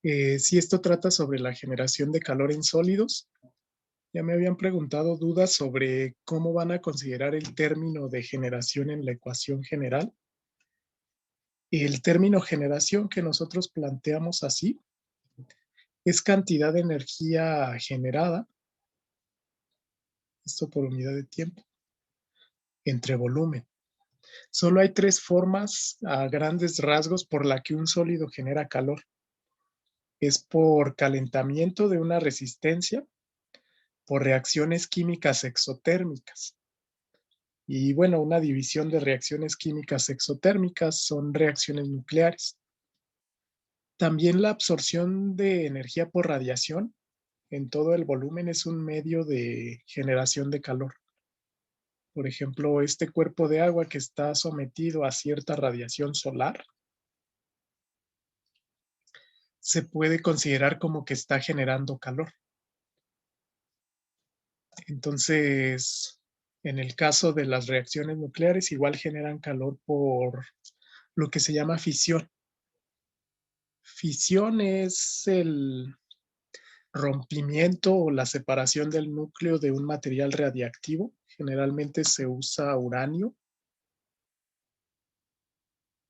Si esto trata sobre la generación de calor en sólidos, ya me habían preguntado dudas sobre cómo van a considerar el término de generación en la ecuación general. El término generación que nosotros planteamos así es cantidad de energía generada, esto por unidad de tiempo, entre volumen. Solo hay tres formas a grandes rasgos por la que un sólido genera calor. Es por calentamiento de una resistencia, por reacciones químicas exotérmicas. Y bueno, una división de reacciones químicas exotérmicas son reacciones nucleares. También la absorción de energía por radiación en todo el volumen es un medio de generación de calor. Por ejemplo, este cuerpo de agua que está sometido a cierta radiación solar se puede considerar como que está generando calor. Entonces, en el caso de las reacciones nucleares, igual generan calor por lo que se llama fisión. Fisión es el rompimiento o la separación del núcleo de un material radiactivo. Generalmente se usa uranio.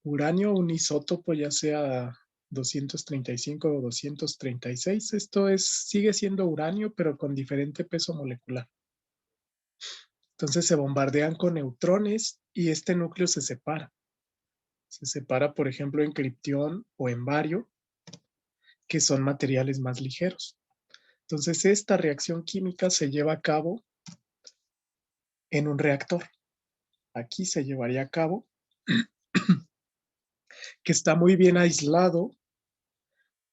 Uranio, un isótopo, ya sea 235 o 236. Esto sigue siendo uranio, pero con diferente peso molecular. Entonces se bombardean con neutrones y este núcleo se separa. Se separa, por ejemplo, en criptión o en bario, que son materiales más ligeros. Entonces esta reacción química se lleva a cabo en un reactor. Aquí se llevaría a cabo, que está muy bien aislado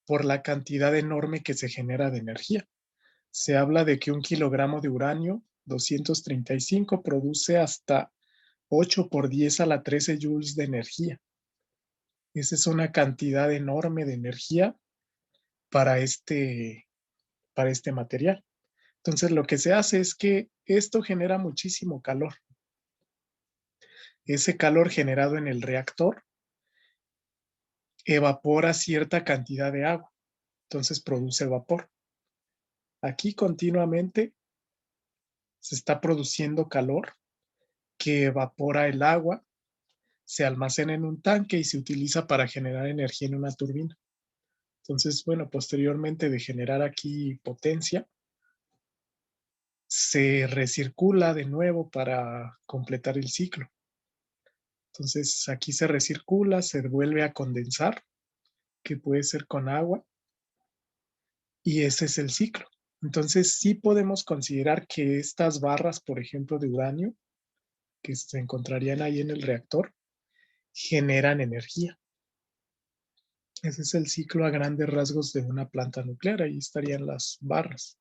por la cantidad enorme que se genera de energía. Se habla de que 1 kilogramo de uranio 235 produce hasta 8 por 10 a la 13 joules de energía. Esa es una cantidad enorme de energía para este material. Entonces lo que se hace es que esto genera muchísimo calor. Ese calor generado en el reactor evapora cierta cantidad de agua, entonces produce vapor. Aquí continuamente se está produciendo calor que evapora el agua, se almacena en un tanque y se utiliza para generar energía en una turbina. Entonces, bueno, posteriormente de generar aquí potencia, se recircula de nuevo para completar el ciclo. Entonces, aquí se recircula, se vuelve a condensar, que puede ser con agua, y ese es el ciclo. Entonces, sí podemos considerar que estas barras, por ejemplo, de uranio, que se encontrarían ahí en el reactor, generan energía. Ese es el ciclo a grandes rasgos de una planta nuclear, ahí estarían las barras.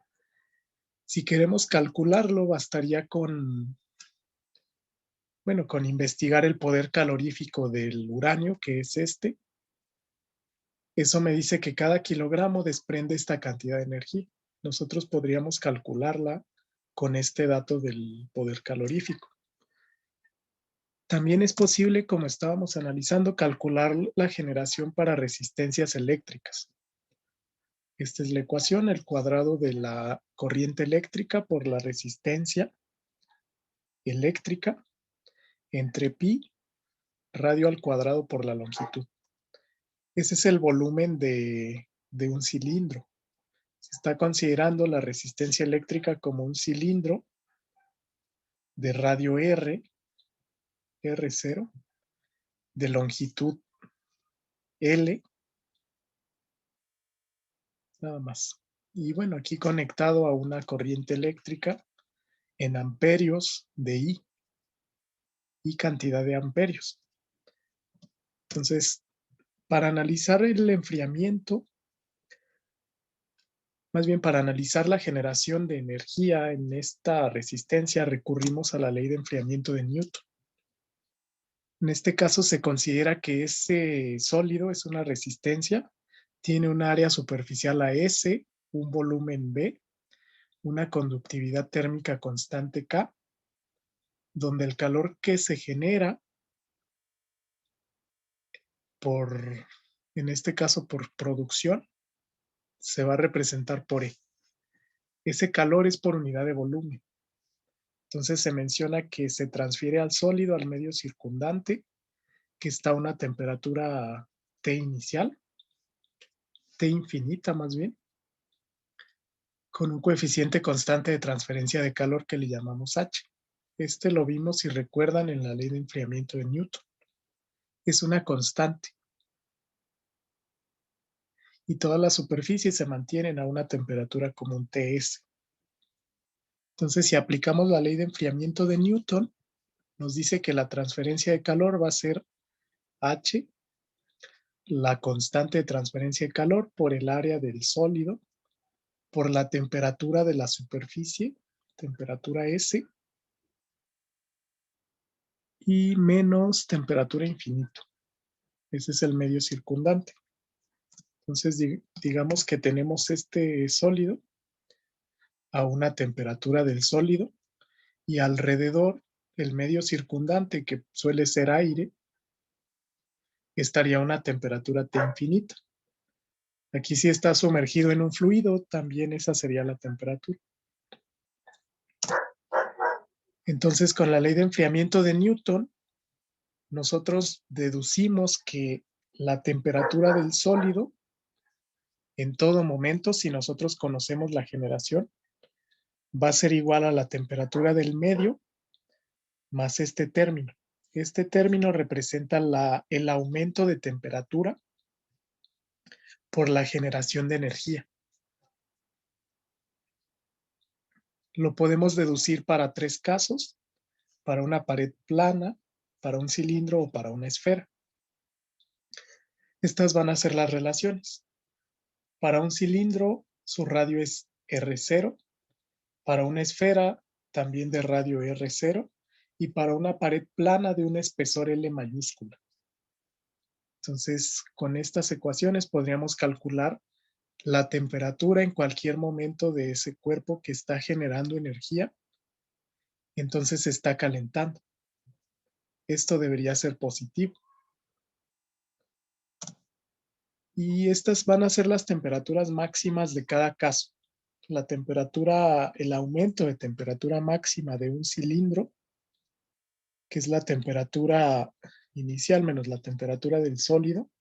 Si queremos calcularlo, bastaría con investigar el poder calorífico del uranio, que es este. Eso me dice que cada kilogramo desprende esta cantidad de energía. Nosotros podríamos calcularla con este dato del poder calorífico. También es posible, como estábamos analizando, calcular la generación para resistencias eléctricas. Esta es la ecuación, el cuadrado de la corriente eléctrica por la resistencia eléctrica entre pi radio al cuadrado por la longitud. Ese es el volumen de un cilindro. Se está considerando la resistencia eléctrica como un cilindro de radio R0, de longitud L, nada más. Y bueno, aquí conectado a una corriente eléctrica en amperios de I cantidad de amperios. Entonces, para analizar el enfriamiento, más bien para analizar la generación de energía en esta resistencia, recurrimos a la ley de enfriamiento de Newton. En este caso se considera que ese sólido es una resistencia, tiene un área superficial a S, un volumen B, una conductividad térmica constante K, donde el calor que se genera en este caso por producción, se va a representar por E. Ese calor es por unidad de volumen. Entonces se menciona que se transfiere al sólido, al medio circundante, que está a una temperatura T inicial, T infinita más bien, con un coeficiente constante de transferencia de calor que le llamamos H. Este lo vimos, si recuerdan, en la ley de enfriamiento de Newton. Es una constante. Y todas las superficies se mantienen a una temperatura común Ts. Entonces, si aplicamos la ley de enfriamiento de Newton, nos dice que la transferencia de calor va a ser H, la constante de transferencia de calor por el área del sólido, por la temperatura de la superficie, temperatura S, y menos temperatura infinito. Ese es el medio circundante. Entonces, digamos que tenemos este sólido a una temperatura del sólido y alrededor el medio circundante, que suele ser aire, estaría a una temperatura T infinita. Aquí si está sumergido en un fluido, también esa sería la temperatura. Entonces, con la ley de enfriamiento de Newton, nosotros deducimos que la temperatura del sólido, en todo momento, si nosotros conocemos la generación, va a ser igual a la temperatura del medio más este término. Este término representa el aumento de temperatura por la generación de energía. Lo podemos deducir para tres casos: para una pared plana, para un cilindro o para una esfera. Estas van a ser las relaciones. Para un cilindro, su radio es R0. Para una esfera, también de radio R0. Y para una pared plana, de un espesor L mayúscula. Entonces, con estas ecuaciones podríamos calcular la temperatura en cualquier momento de ese cuerpo que está generando energía. Entonces se está calentando. Esto debería ser positivo. Y estas van a ser las temperaturas máximas de cada caso. La temperatura, el aumento de temperatura máxima de un cilindro, que es la temperatura inicial menos la temperatura del sólido,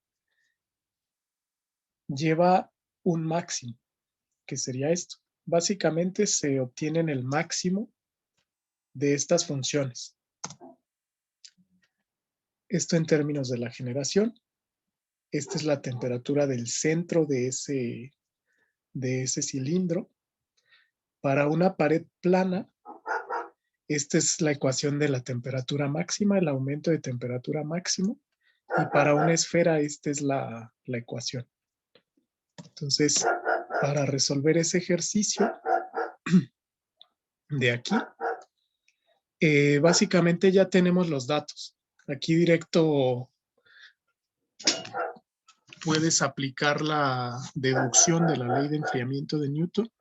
lleva un máximo, que sería esto. Básicamente se obtienen el máximo de estas funciones. Esto en términos de la generación. Esta es la temperatura del centro de ese cilindro. Para una pared plana, esta es la ecuación de la temperatura máxima, el aumento de temperatura máximo. Y para una esfera, esta es la ecuación. Entonces, para resolver ese ejercicio de aquí, básicamente ya tenemos los datos. Aquí directo puedes aplicar la deducción de la ley de enfriamiento de Newton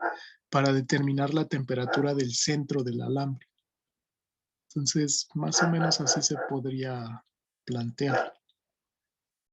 para determinar la temperatura del centro del alambre. Entonces, más o menos así se podría plantear.